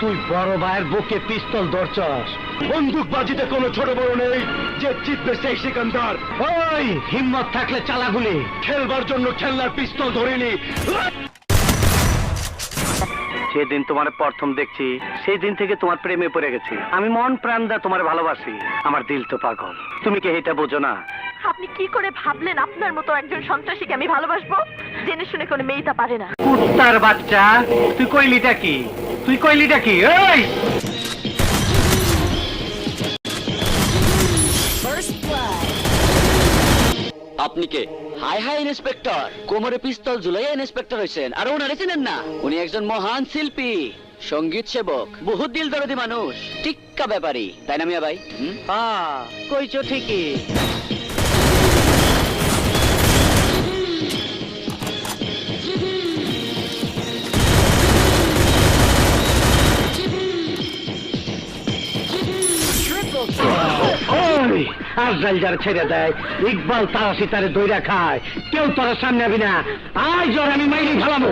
তুই বড় ভাইয়ের বুকে পিস্তল ধরছস। বন্দুকবাজিতে কোনো ছোট বড় নেই, যে জিতবে সেই সিকান্দার। ওই হিম্মত থাকলে চালাগুলি, খেলবার জন্য খেলনার পিস্তল ধরিনি। সেদিন তোমার প্রথম দেখছি, সেই দিন থেকে তোমার প্রেমে পড়ে গেছি। আমি মন প্রাণ দা তোমার ভালোবাসি, আমার দিল তো পাগল। তুমি কি এটা বোঝো না? আপনি কি করে ভাবলেন আপনার মতো একজন সন্ত্রাসীকে আমি ভালোবাসবো? জেনে শুনে কোনো মেয়ে তা পারে না। কুত্তার বাচ্চা, তুই কইলিটা কি? তুই কইলিটা কি? এই আপনি কে? হাই হাই ইন্সপেক্টর, কোমরে পিস্তল ঝুলাইয়া ইন্সপেক্টর হয়েছেন, আর ওনারে চিনেন না? উনি একজন মহান শিল্পী, সঙ্গীত সেবক, বহুত দিল দরদি মানুষ, টিক্কা ব্যাপারী, তাই না মিয়া ভাই? হ্যাঁ, কইছো ঠিকই। আজরাইল যারা ছেড়ে দেয়, ইকবাল তারা সীতারে দইরা খায়, কেউ তোরা সামনে আবি না। আজ ওর আমি মাইরি ফেলাবো।